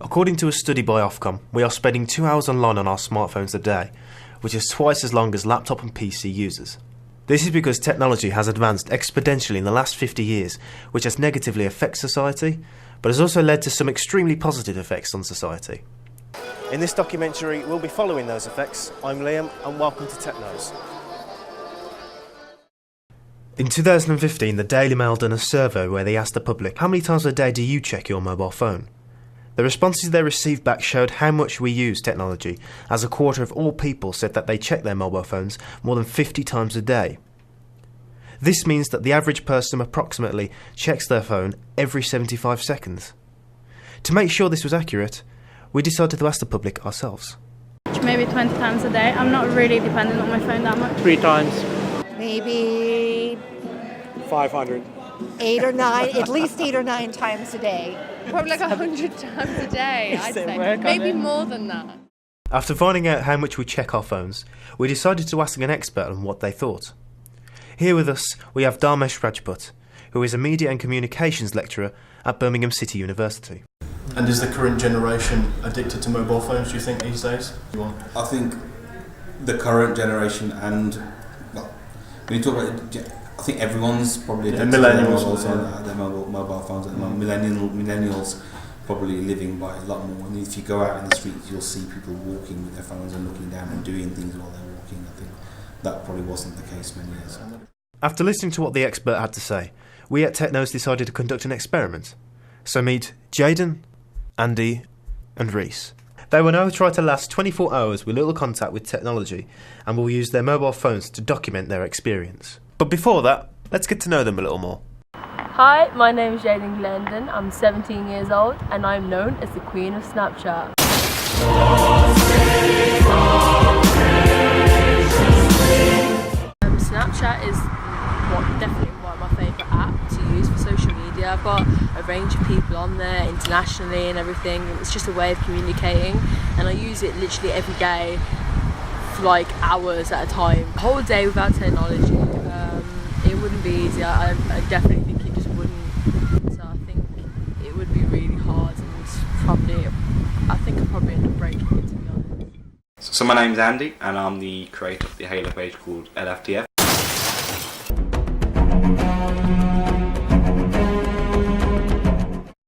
According to a study by Ofcom, we are spending 2 hours online on our smartphones a day, which is twice as long as laptop and PC users. This is because technology has advanced exponentially in the last 50 years, which has negatively affected society, but has also led to some extremely positive effects on society. In this documentary, we'll be following those effects. I'm Liam, and welcome to Technos. In 2015, the Daily Mail done a survey where they asked the public, how many times a day do you check your mobile phone? The responses they received back showed how much we use technology, as a quarter of all people said that they check their mobile phones more than 50 times a day. This means that the average person approximately checks their phone every 75 seconds. To make sure this was accurate, we decided to ask the public ourselves. Maybe 20 times a day. I'm not really dependent on my phone that much. 3 times. Maybe 500. 8 or 9, at least 8 or 9 times a day. Probably like 100 times a day, I'd say. Maybe more than that. After finding out how much we check our phones, we decided to ask an expert on what they thought. Here with us, we have Dharmesh Rajput, who is a media and communications lecturer at Birmingham City University. And is the current generation addicted to mobile phones, do you think, these days? I think the current generation and, well, when you talk about it, I think everyone's probably addicted to their mobile phones at the moment. Millennials probably living by a lot more. And if you go out in the streets, you'll see people walking with their phones and looking down and doing things while they're walking. I think that probably wasn't the case many years ago. After listening to what the expert had to say, we at Technos decided to conduct an experiment. So meet Jaden, Andy and Reese. They will now try to last 24 hours with little contact with technology and will use their mobile phones to document their experience. But before that, let's get to know them a little more. Hi, my name is Jaden Glendon. I'm 17 years old and I'm known as the Queen of Snapchat. Snapchat is definitely one of my favourite apps to use for social media. I've got a range of people on there internationally and everything. It's just a way of communicating and I use it literally every day for like hours at a time. A whole day without technology, it wouldn't be easy. I definitely think it just wouldn't. So I think it would be really hard and I think I'd probably end up breaking it, to be honest. So my name's Andy and I'm the creator of the Halo page called LFTF.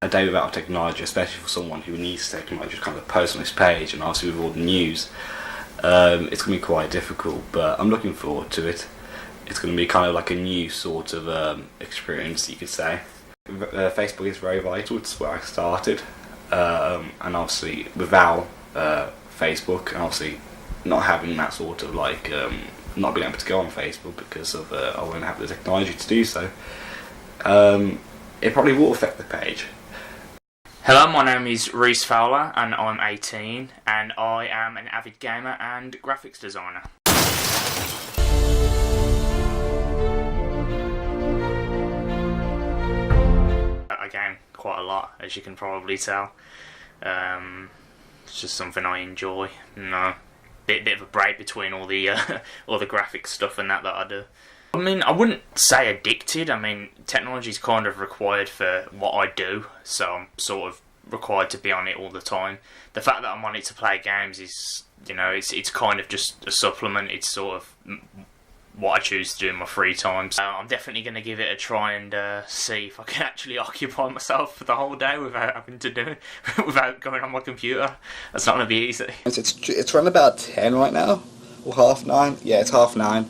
A day without technology, especially for someone who needs technology, just kind of post on this page and obviously with all the news, it's going to be quite difficult, but I'm looking forward to it. It's going to be kind of like a new sort of experience, you could say. Facebook is very vital, it's where I started, and obviously without Facebook, and obviously not having that sort of like, not being able to go on Facebook because of I won't have the technology to do so, it probably will affect the page. Hello, my name is Reese Fowler and I'm 18 and I am an avid gamer and graphics designer. I game quite a lot, as you can probably tell. It's just something I enjoy. Bit of a break between all the graphics stuff and that I do. I mean, I wouldn't say addicted. I mean, technology's kind of required for what I do, so I'm sort of required to be on it all the time. The fact that I'm on it to play games is, it's kind of just a supplement. It's sort of what I choose to do in my free time. So I'm definitely going to give it a try and see if I can actually occupy myself for the whole day without having to do it, without going on my computer. That's not going to be easy. It's around about 10 right now, or 9:30. Yeah, it's 9:30.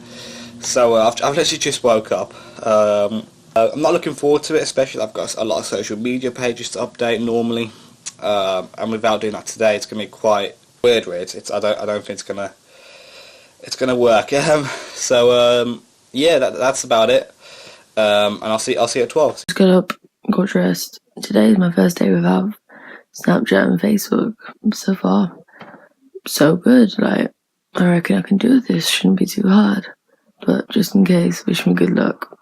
So I've literally just woke up. I'm not looking forward to it, especially I've got a lot of social media pages to update normally, and without doing that today, it's going to be quite weird. I don't think it's gonna work. So yeah, that's about it. And I'll see you at 12. Just got up, got dressed. Today is my first day without Snapchat and Facebook. So far, so good. Like, I reckon I can do this. Shouldn't be too hard. But just in case, wish me good luck.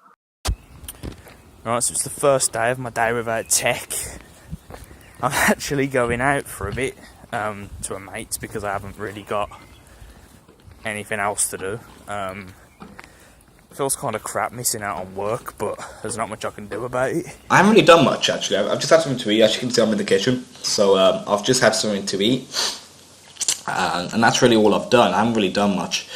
Right, so it's the first day of my day without tech. I'm actually going out for a bit to a mate's because I haven't really got anything else to do. Feels kind of crap missing out on work, but there's not much I can do about it. I haven't really done much, actually. I've just had something to eat. As you can see, I'm in the kitchen. So I've just had something to eat. And that's really all I've done. I haven't really done much.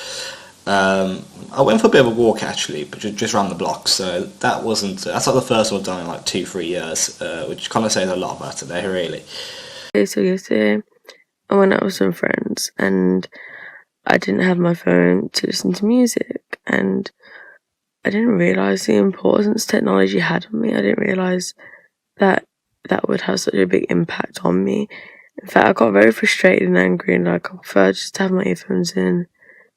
I went for a bit of a walk, actually, but just around the block. So that's like the first one I've done in like 2-3 years, which kind of says a lot about today, really. So yesterday, I went out with some friends, and I didn't have my phone to listen to music, and I didn't realise the importance technology had on me. I didn't realise that would have such a big impact on me. In fact, I got very frustrated and angry, and like I prefer just to have my earphones in,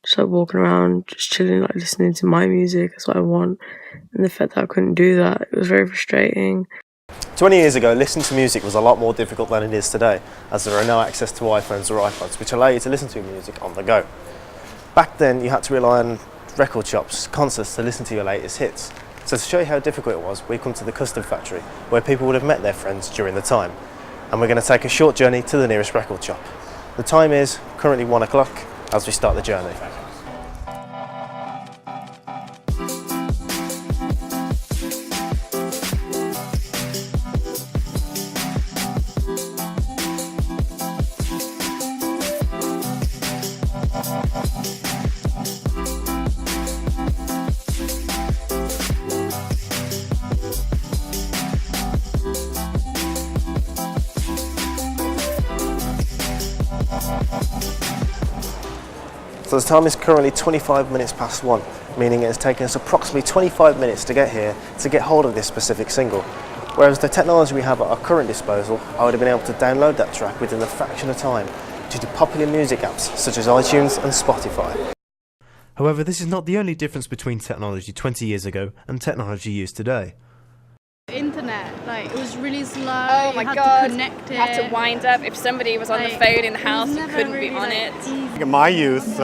just like walking around, just chilling, like listening to my music. That's what I want. And the fact that I couldn't do that, it was very frustrating. 20 years ago, listening to music was a lot more difficult than it is today, as there are no access to iPhones or iPods, which allow you to listen to music on the go. Back then, you had to rely on record shops, concerts to listen to your latest hits. So to show you how difficult it was, we come to the Custom Factory, where people would have met their friends during the time. And we're going to take a short journey to the nearest record shop. The time is currently 1 o'clock as we start the journey. So the time is currently 25 minutes past 1, meaning it has taken us approximately 25 minutes to get here to get hold of this specific single. Whereas the technology we have at our current disposal, I would have been able to download that track within a fraction of time due to popular music apps such as iTunes and Spotify. However, this is not the only difference between technology 20 years ago and technology used today. Internet, like, it was really slow. Oh my you had God, to connect it. you had to wind up. If somebody was on the phone in the house, you couldn't be on it. In my youth,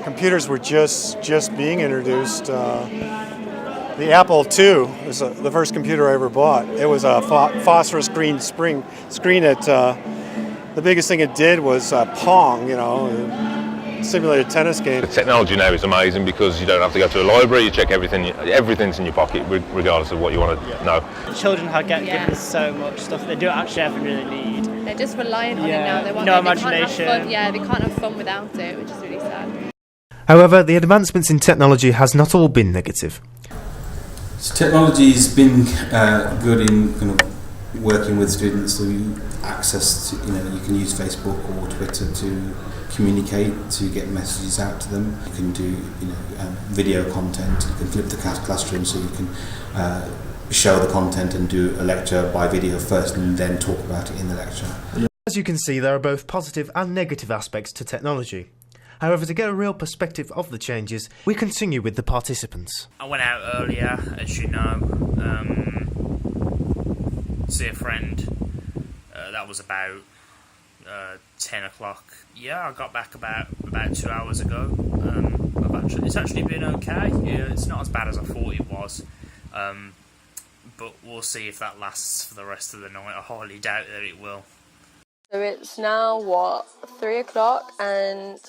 computers were just being introduced. The Apple II was the first computer I ever bought. It was a phosphorus green screen. The biggest thing it did was Pong, simulated tennis game. The technology now is amazing because you don't have to go to a library, you check everything's in your pocket regardless of what you want to know. Children get given so much stuff they don't actually ever really need. They're just reliant on it now. They want no they imagination. Can't have fun. They can't have fun without it, which is really sad. However, the advancements in technology has not all been negative. So technology's been good in kind of working with students through access to, you can use Facebook or Twitter to communicate, to get messages out to them. You can do, video content. You can flip the classroom so you can show the content and do a lecture by video first and then talk about it in the lecture. As you can see, there are both positive and negative aspects to technology. However, to get a real perspective of the changes, we continue with the participants. I went out earlier, as you know, see a friend. That was about 10 o'clock. Yeah, I got back about 2 hours ago. It's actually been okay. Yeah, it's not as bad as I thought it was. But we'll see if that lasts for the rest of the night. I highly doubt that it will. So it's now 3 o'clock, and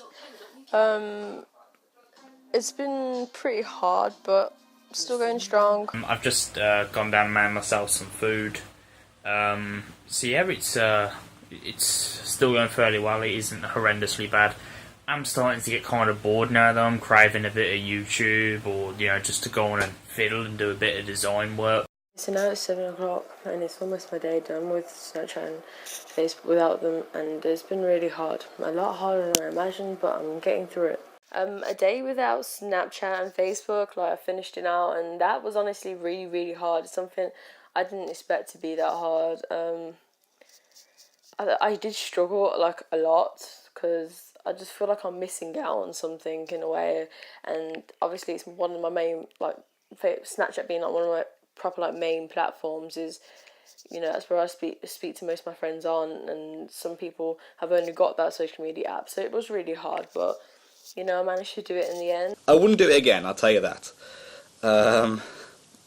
it's been pretty hard, but still going strong. I've just gone down and made myself some food. So yeah, it's still going fairly well. It isn't horrendously bad. I'm starting to get kind of bored now, though. I'm craving a bit of YouTube, or just to go on and fiddle and do a bit of design work. So now it's 7 o'clock, and it's almost my day done with Snapchat and Facebook without them, and it's been really hard. A lot harder than I imagined, but I'm getting through it. A day without Snapchat and Facebook, I finished it out, and that was honestly really, really hard. It's something I didn't expect to be that hard. I did struggle a lot, because I just feel like I'm missing out on something in a way, and obviously it's one of my main, Snapchat being one of my proper main platforms is, that's where I speak to most of my friends on, and some people have only got that social media app, so it was really hard, but I managed to do it in the end. I wouldn't do it again, I'll tell you that.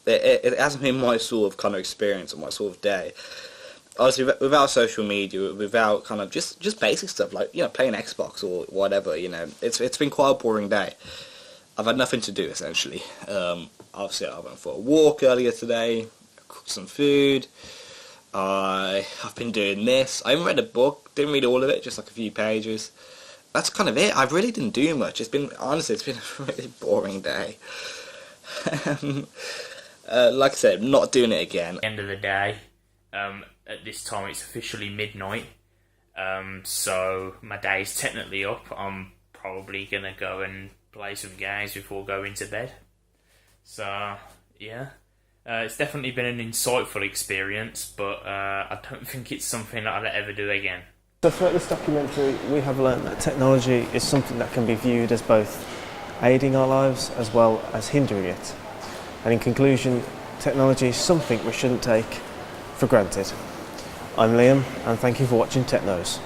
It hasn't been my sort of kind of experience or my sort of day. Honestly, without social media, without kind of just basic stuff like playing Xbox or whatever, it's been quite a boring day. I've had nothing to do essentially. Obviously, I went for a walk earlier today, cooked some food. I've been doing this. I haven't read a book, didn't read all of it, just like a few pages. That's kind of it. I really didn't do much. Honestly, it's been a really boring day. Like I said, I'm not doing it again. End of the day, at this time it's officially midnight, so my day's technically up. I'm probably gonna go and play some games before going to bed. So yeah, it's definitely been an insightful experience, but I don't think it's something that I'll ever do again. So throughout this documentary, we have learned that technology is something that can be viewed as both aiding our lives as well as hindering it. And in conclusion, technology is something we shouldn't take for granted. I'm Liam, and thank you for watching TechNose.